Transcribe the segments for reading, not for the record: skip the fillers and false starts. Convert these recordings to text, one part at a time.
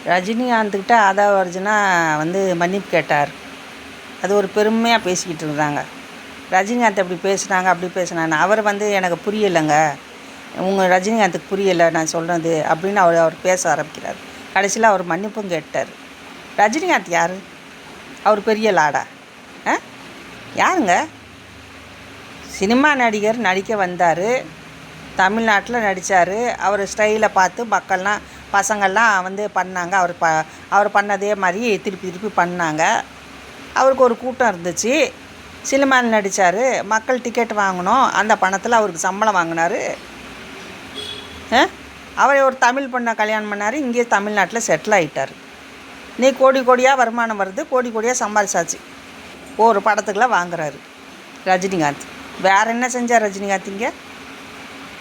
ரஜினிகாந்துக்கிட்ட ஆதவ அர்ஜுனா மன்னிப்பு கேட்டார். அது ஒரு பெருமையாக பேசிக்கிட்டு இருந்தாங்க. ரஜினிகாந்த் அப்படி பேசுனாங்க, அப்படி பேசுனாங்க. அவர் எனக்கு புரியலைங்க, உங்கள் ரஜினிகாந்துக்கு புரியலை நான் சொல்கிறது அப்படின்னு அவர் பேச ஆரம்பிக்கிறார். கடைசியில் அவர் மன்னிப்பும் கேட்டார். ரஜினிகாந்த் யார்? அவர் பெரிய லாடா? யாருங்க? சினிமா நடிகர், நடிக்க வந்தார், தமிழ்நாட்டில் நடித்தார். அவர் ஸ்டைலை பார்த்து மக்கள்லாம், பசங்கள்லாம் பண்ணாங்க. அவர் பண்ணதே மாதிரி திருப்பி பண்ணாங்க. அவருக்கு ஒரு கூட்டம் இருந்துச்சு. சினிமாவில் நடித்தார், மக்கள் டிக்கெட் வாங்கினோம், அந்த பணத்தில் அவருக்கு சம்பளம் வாங்கினார். அவர் ஒரு தமிழ் பொண்ணை கல்யாணம் பண்ணார், இங்கே தமிழ்நாட்டில் செட்டில் ஆகிட்டார். நீ கோடி கோடியாக வருமானம் வருது, கோடி கோடியாக சம்பாதிச்சாச்சு, ஒரு படத்துக்கெலாம் வாங்குறாரு ரஜினிகாந்த். வேறு என்ன செஞ்சார் ரஜினிகாந்த்? இங்கே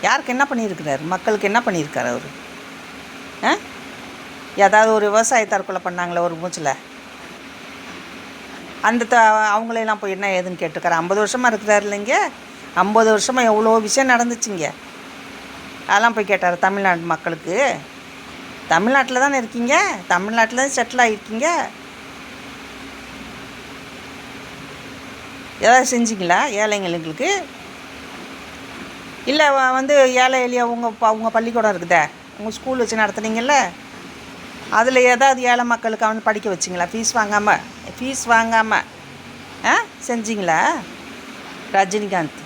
யாருக்கு என்ன பண்ணியிருக்கிறார்? மக்களுக்கு என்ன பண்ணியிருக்கார் அவர்? ஏதாவது ஒரு விவசாய தற்கொலை பண்ணாங்களே ஒரு மூச்சில், அவங்களெல்லாம் போய் என்ன ஏதுன்னு கேட்டுருக்காரு. 50 வருஷமாக இருக்கிறார் இல்லைங்க, 50 வருஷமாக எவ்வளோ விஷயம் நடந்துச்சுங்க. அதெல்லாம் போய் கேட்டார் தமிழ்நாட்டு மக்களுக்கு. தமிழ்நாட்டில் தானே இருக்கீங்க, தமிழ்நாட்டில் தான் செட்டில் ஆகிருக்கீங்க. ஏதாவது செஞ்சிங்களா ஏழைங்களுக்கு? இல்லை ஏழை எளிய அவங்க பள்ளிக்கூடம் இருக்குதே, உங்கள் ஸ்கூல் வச்சு நடத்துனீங்கல்ல, அதில் ஏதாவது ஏழை மக்களுக்கு படிக்க வச்சிங்களா? ஃபீஸ் வாங்காமல் செஞ்சிங்களா? ரஜினிகாந்த்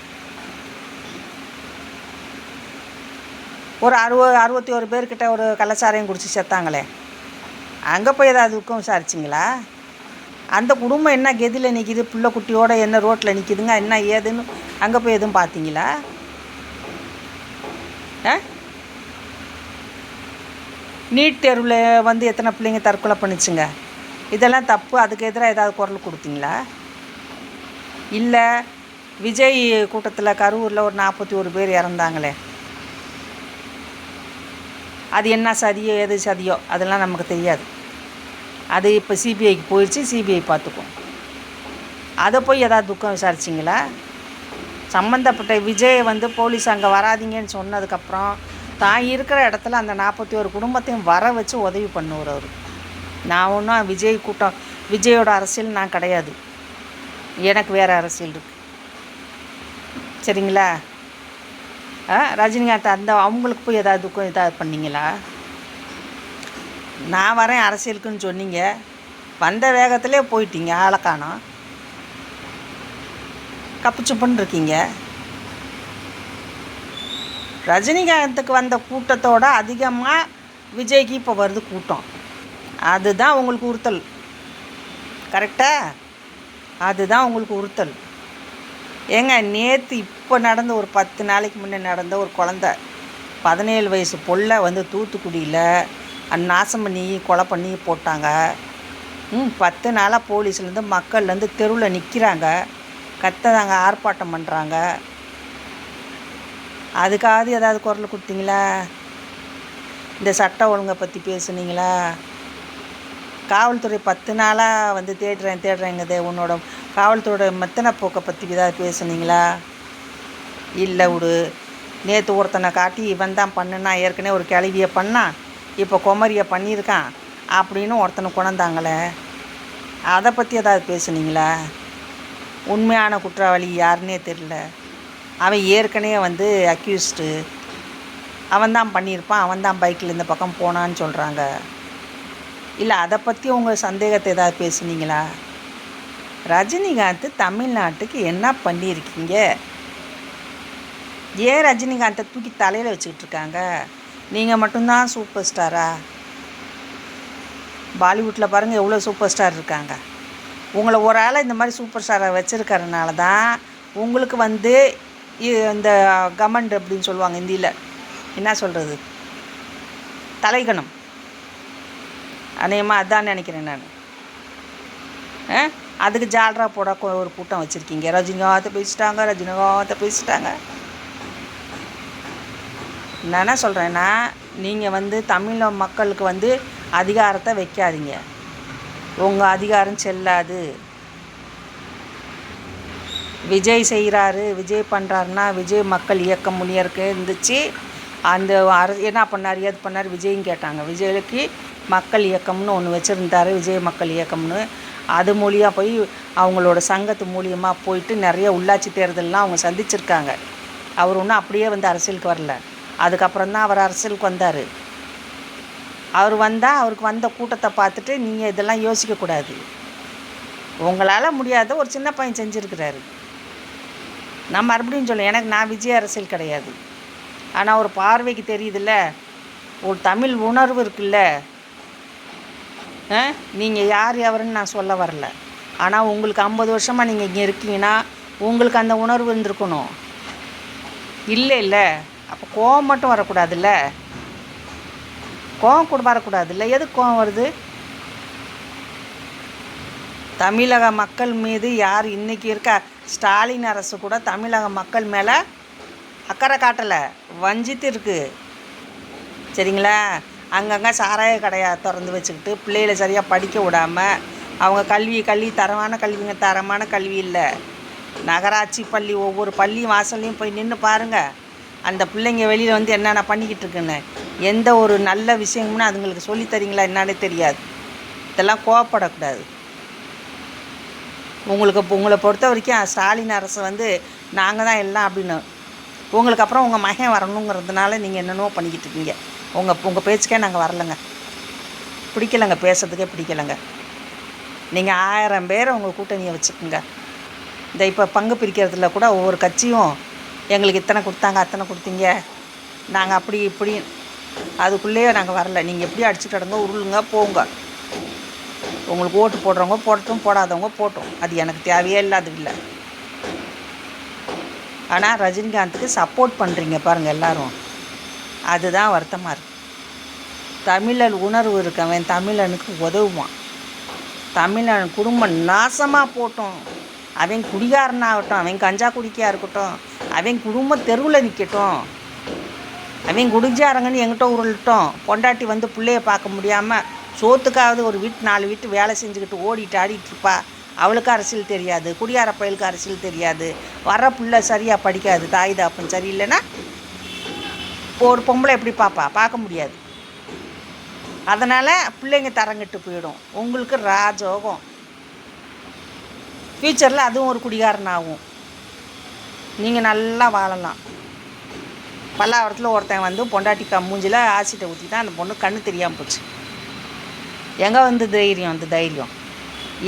ஒரு 61 பேர்கிட்ட ஒரு கள்ளச்சாரையும் குடிச்சு செத்தாங்களே, அங்கே போய் ஏதாவது துக்கம் விசாரிச்சிங்களா? அந்த குடும்பம் என்ன கெதியில் நிற்கிது, பிள்ளை குட்டியோடு என்ன ரோட்டில் நிற்கிதுங்க, என்ன ஏதுன்னு அங்கே போய் எதுவும் பார்த்தீங்களா? நீட் தேர்வில் எத்தனை பிள்ளைங்க தற்கொலை பண்ணிச்சுங்க, இதெல்லாம் தப்பு, அதுக்கு எதிராக ஏதாவது குரல் கொடுத்தீங்களா? இல்லை விஜய் கூட்டத்தில் கரூரில் ஒரு 41 பேர் இறந்தாங்களே, அது என்ன சதியோ எது சதியோ அதெல்லாம் நமக்கு தெரியாது. அது இப்போ சிபிஐக்கு போயிடுச்சு, சிபிஐ பார்த்துக்கும். அதை போய் ஏதாவது துக்கம் விசாரிச்சிங்களா? சம்மந்தப்பட்ட விஜய் போலீஸ் அங்கே வராதிங்கன்னு சொன்னதுக்கப்புறம் தான் இருக்கிற இடத்துல அந்த 41 குடும்பத்தையும் வர வச்சு உதவி பண்ணுவார் அவர். நான் ஒன்றும் விஜயோட அரசியல் நான் கிடையாது, எனக்கு வேறு அரசியல் இருக்குது, சரிங்களா? ரஜினிகாந்த் அவங்களுக்கு போய் ஏதாவது துக்கம் ஏதாவது பண்ணிங்களா? நான் வரேன் அரசியலுக்குன்னு சொன்னீங்க, வந்த வேகத்திலே போயிட்டீங்க, ஆளை காணோம், கப்புச்சுப்புன்னு இருக்கீங்க. ரஜினிகாந்துக்கு வந்த கூட்டத்தோடு அதிகமாக விஜய்க்கு இப்போ வருது கூட்டம். அதுதான் உங்களுக்கு உறுத்தல், கரெக்டாக? அதுதான் உங்களுக்கு உறுத்தல். ஏங்க நேற்று இப்போ நடந்த ஒரு 10 நாளைக்கு முன்னே நடந்த ஒரு குழந்த 17 வயசு பொல்லை தூத்துக்குடியில் நாசம் பண்ணி கொலை பண்ணி போட்டாங்க. 10 நாளாக போலீஸ்லேருந்து மக்கள்லேருந்து தெருவில் நிற்கிறாங்க, கத்துறாங்க, ஆர்ப்பாட்டம் பண்ணுறாங்க. அதுக்காவது ஏதாவது குரல் கொடுத்தீங்களா? இந்த சட்ட ஒழுங்கை பற்றி பேசுனீங்களா? காவல்துறை 10 நாளாக தேடுறேங்குதே, உன்னோட காவல்துறையோட மெத்தனை போக்கை பற்றி ஏதாவது பேசுனீங்களா? இல்லை விடு. நேற்று ஒருத்தனை காட்டி இவன் தான் பண்ணுனா, ஏற்கனவே ஒரு கிளவியை பண்ணான், இப்போ குமரியை பண்ணியிருக்கான் அப்படின்னு ஒருத்தனை கொண்டாங்களே, அதை பற்றி ஏதாவது பேசுனீங்களா? உண்மையான குற்றவாளி யாருன்னே தெரில, அவன் ஏற்கனவே அக்யூஸ்டு, அவன் தான் பண்ணியிருப்பான், அவன் தான் பைக்கில் இந்த பக்கம் போனான்னு சொல்கிறாங்க. இல்லை அதை பற்றி உங்கள் சந்தேகத்தை ஏதாவது பேசுனீங்களா? ரஜினிகாந்த் தமிழ்நாட்டுக்கு என்ன பண்ணியிருக்கீங்க? ஏன் ரஜினிகாந்தை தூக்கி தலையில் வச்சுக்கிட்டு இருக்காங்க? நீங்கள் மட்டும்தான் சூப்பர் ஸ்டாரா? பாலிவுட்டில் பாருங்கள் எவ்வளோ சூப்பர் ஸ்டார் இருக்காங்க. உங்களை ஒரு ஆளை இந்த மாதிரி சூப்பர் ஸ்டாரை வச்சுருக்கறனால தான் உங்களுக்கு இந்த கமெண்ட் அப்படின்னு சொல்லுவாங்க ஹிந்தியில், என்ன சொல்கிறது, தலைகணம். அநேகமாக அதான் நினைக்கிறேன் நான். அதுக்கு ஜால்ரா போட ஒரு கூட்டம் வச்சுருக்கீங்க. ரஜினிகாந்தை பேசிட்டாங்க. நான் என்ன சொல்கிறேன்னா, நீங்கள் தமிழ் மக்களுக்கு அதிகாரத்தை வைக்காதீங்க, உங்கள் அதிகாரம் செல்லாது. விஜய் செய்கிறாரு, விஜய் பண்ணுறாருன்னா, விஜய் மக்கள் இயக்கம் முன்னியருக்கு இருந்துச்சு, அந்த என்ன பண்ணார் ஏது பண்ணார் விஜயும் கேட்டாங்க. விஜய்க்கு மக்கள் இயக்கம்னு ஒன்று வச்சுருந்தார், விஜய் மக்கள் இயக்கம்னு. அது மூலியமாக போய் அவங்களோட சங்கத்து மூலியமாக போயிட்டு நிறைய உள்ளாட்சி தேர்தல்லாம் அவங்க சந்திச்சிருக்காங்க. அவர் ஒன்றும் அப்படியே வந்து அரசியலுக்கு வரல. அதுக்கப்புறம் தான் அவர் அரசியலுக்கு வந்தார். அவர் வந்தால் அவருக்கு வந்த கூட்டத்தை பார்த்துட்டு நீங்கள் இதெல்லாம் யோசிக்கக்கூடாது. உங்களால் முடியாத ஒரு சின்ன பையன் செஞ்சுருக்கிறாரு. நான் மறுபடியும் சொல்ல, நான் விஜய் அரசியல் கிடையாது. ஆனால் ஒரு பார்வைக்கு தெரியுதுல்ல, ஒரு தமிழ் உணர்வு இருக்குல்ல. நீங்கள் யார் எவருன்னு நான் சொல்ல வரல. ஆனால் உங்களுக்கு 50 வருஷமாக நீங்கள் இங்கே இருக்கீங்கன்னா உங்களுக்கு அந்த உணர்வு இருந்திருக்கணும். இல்லை அப்போ கோவம் மட்டும் வரக்கூடாதுல்ல, கோவம் கூட வரக்கூடாதுல்ல. எதுக்கு கோவம் வருது? தமிழக மக்கள் மீது யார் இன்றைக்கி இருக்க ஸ்டாலின் அரசு கூட தமிழக மக்கள் மேலே அக்கறை காட்டலை, வஞ்சித்து இருக்குது. சரிங்களா? அங்கங்கே சாராய கடையை திறந்து வச்சுக்கிட்டு பிள்ளைகளை சரியாக படிக்க விடாமல் அவங்க கல்வி தரமான கல்வி இல்லை. நகராட்சி பள்ளி ஒவ்வொரு பள்ளி வாசல்லையும் போய் நின்று பாருங்கள், அந்த பிள்ளைங்க வெளியில் வந்து என்னென்ன பண்ணிக்கிட்டு இருக்குன்னு. எந்த ஒரு நல்ல விஷயம்னு அதுங்களுக்கு சொல்லித்தரீங்களா என்னன்னே தெரியாது. இதெல்லாம் கோவப்படக்கூடாது. உங்களை பொறுத்த வரைக்கும் ஸ்டாலின் அரசு வந்து நாங்கள் தான் எல்லாம் அப்படின்னு. உங்களுக்கு அப்புறம் உங்கள் மகன் வரணுங்கிறதுனால நீங்கள் என்னென்னோ பண்ணிக்கிட்டு இருக்கீங்க. உங்கள் பேச்சுக்கே நாங்கள் வரலைங்க, பிடிக்கலைங்க, பேசுறதுக்கே பிடிக்கலைங்க. நீங்கள் 1000 பேரை உங்கள் கூட்டணியை வச்சுக்கோங்க. இந்த இப்போ பங்கு பிரிக்கிறதுல கூட ஒவ்வொரு கட்சியும் எங்களுக்கு இத்தனை கொடுத்தாங்க அத்தனை கொடுத்தீங்க நாங்கள் அப்படி இப்படி, அதுக்குள்ளேயே நாங்கள் வரல. நீங்கள் எப்படி அடிச்சுட்டு கிடங்க, உருளுங்க, போங்க. உங்களுக்கு ஓட்டு போடுறவங்க போடட்டும், போடாதவங்க போட்டோம், அது எனக்கு தேவையே இல்லாது இல்லை. ஆனால் ரஜினிகாந்துக்கு சப்போர்ட் பண்ணுறீங்க பாருங்கள் எல்லோரும், அதுதான் வருத்தமாக இருக்குது. தமிழர் உணர்வு இருக்கவன் தமிழனுக்கு உதவுவான். தமிழன் குடும்பம் நாசமாக போட்டோம், அவன் குடிகாரனாகட்டும், அவன் கஞ்சா குடிக்கையாக இருக்கட்டும், அவன் குடும்பம் தெருவில் நிற்கட்டும், அவன் குடிஞ்சாரங்கன்னு எங்கிட்ட உருளட்டும். பொண்டாட்டி வந்து பிள்ளைய பார்க்க முடியாமல் சோத்துக்காவது ஒரு வீட்டு 4 வீட்டு வேலை செஞ்சுக்கிட்டு ஓடிட்டு ஆடிட்டுருப்பா. அவளுக்கு அரசியல் தெரியாது, குடியார பயலுக்கு அரசியல் தெரியாது, வர்ற பிள்ளை சரியாக படிக்காது, தாய் தாப்பன் சரியில்லைன்னா ஒரு பொம்பளை எப்படி பார்க்க முடியாது. அதனால் பிள்ளைங்க தரங்கிட்டு போயிடும். உங்களுக்கு ராஜோகம். ஃப்யூச்சரில் அதுவும் ஒரு குடிகாரன் ஆகும். நீங்கள் நல்லா வாழலாம். பல்லாவரத்தில் ஒருத்தன் வந்து பொண்டாட்டி மூஞ்சில் ஆசிட்டை ஊற்றி தான் அந்த பொண்ணு கண்ணு தெரியாமல் போச்சு. எங்கே வந்து தைரியம்? அந்த தைரியம்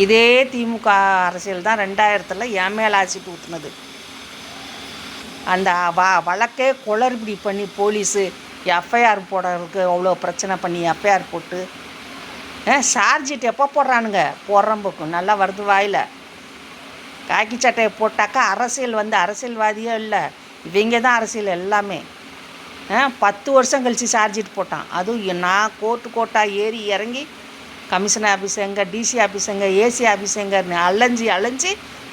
இதே திமுக அரசியல் தான் 2000 என் மேலே ஆசிட்டு ஊற்றுனது. அந்த வழக்கே குளறுபடி பண்ணி போலீஸு எஃப்ஐஆர் போடுறதுக்கு அவ்வளோ பிரச்சனை பண்ணி எஃப்ஐஆர் போட்டு சார்ஜிட் எப்போ போடுறானுங்க? போடுறம்போக்கு நல்லா வருது வாயில். காக்கி சட்டையை போட்டாக்கா அரசியல் வந்து அரசியல்வாதியே இல்லை, இவங்க தான் அரசியல் எல்லாமே. 10 வருஷம் கழித்து சார்ஜிட் போட்டான். அதுவும் நான் கோட்டாக ஏறி இறங்கி கமிஷனர் ஆஃபீஸ் எங்கே, டிசி ஆஃபீஸ் எங்கே, ஏசி ஆஃபீஸ் எங்கன்னு அலைஞ்சி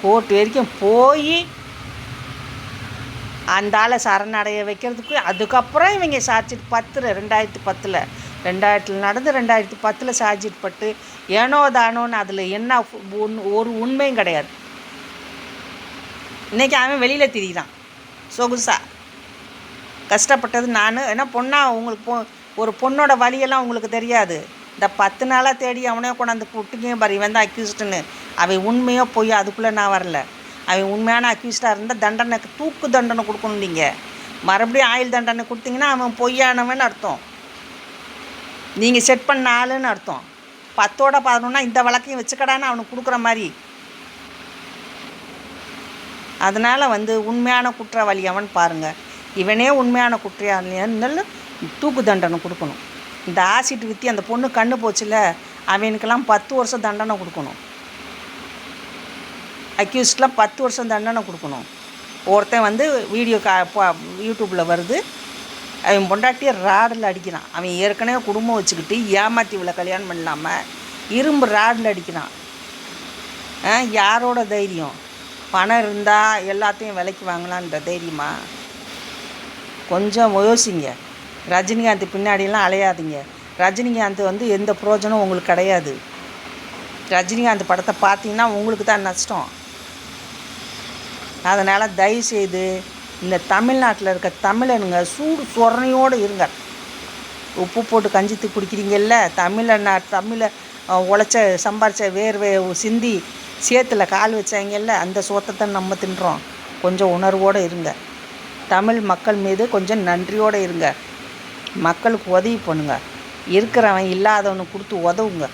கோர்ட்டு வரைக்கும் போய் அந்த ஆளை சரணடைய வைக்கிறதுக்கு அதுக்கப்புறம் இவங்க சார்ஜிட் 2010 நடந்து 2010 சார்ஜிட் பட்டு ஏனோ தானோன்னு அதில் என்ன ஒரு உண்மையும் கிடையாது. இன்றைக்கி அவன் வெளியில் திரிகிறான் சொகுசா. கஷ்டப்பட்டது நான். ஏன்னா உங்களுக்கு ஒரு பொண்ணோட வழியெல்லாம் உங்களுக்கு தெரியாது. இந்த 10 நாளாக தேடி அவனே கொண்டாந்து விட்டுங்க பாரு, இவன் தான் அக்யூஸ்டுன்னு. அவன் உண்மையோ போய் அதுக்குள்ளே நான் வரல. அவன் உண்மையான அக்யூஸ்டாக இருந்தால் தூக்கு தண்டனை கொடுக்கணும். நீங்கள் மறுபடியும் ஆயுள் தண்டனை கொடுத்தீங்கன்னா அவன் பொய்யானவன்னு அர்த்தம், நீங்கள் செட் பண்ண ஆளுன்னு அர்த்தம். 10ஓட 11 இந்த வழக்கையும் வச்சுக்கடான்னு அவனுக்கு கொடுக்குற மாதிரி. அதனால் வந்து உண்மையான குற்றவாளி அவன் பாருங்கள். இவனே உண்மையான குற்றவாளின்னு தூக்கு தண்டனை கொடுக்கணும். இந்த ஆசிட் விற்றி அந்த பொண்ணு கண்ணு போச்சுல, அவனுக்கெல்லாம் 10 வருஷம் தண்டனை கொடுக்கணும். அக்யூஸ்ட்லாம் 10 வருஷம் தண்டனை கொடுக்கணும். ஒருத்தன் வந்து வீடியோ யூடியூப்பில் வருது, அவன் பொண்டாட்டியை ராடில் அடிக்கிறான். அவன் ஏற்கனவே குடும்பம் வச்சுக்கிட்டு ஏமாற்றி இவ்வளோ கல்யாணம் பண்ணாமல் இரும்பு ராடில் அடிக்கிறான். யாரோட தைரியம்? பணம் இருந்தால் எல்லாத்தையும் விலைக்கு வாங்கலான்ற தைரியமா? கொஞ்சம் யோசிங்க. ரஜினிகாந்த் பின்னாடியெல்லாம் அலையாதீங்க. ரஜினிகாந்த் வந்து எந்த பிரயோஜனம் உங்களுக்கு கிடையாது. ரஜினிகாந்த் படத்தை பார்த்தீங்கன்னா உங்களுக்கு தான் நஷ்டம். அதனால் தயவுசெய்து இந்த தமிழ்நாட்டில் இருக்க தமிழனுங்க சூடு சொரணையோடு இருங்க. உப்பு போட்டு கஞ்சி குடிக்கிறீங்கல்ல, தமிழை உழைச்ச சம்பாரித்த வேர்வை சிந்தி சேத்துல கால் வச்சாங்கல்ல, அந்த சோத்தை நம்ம தின்றோம். கொஞ்சம் உணர்வோடு இருங்க. தமிழ் மக்கள் மீது கொஞ்சம் நன்றியோடு இருங்க. மக்களுக்கு உதவி பண்ணுங்க. இருக்கிறவன் இல்லாதவனுக்கு கொடுத்து உதவுங்க.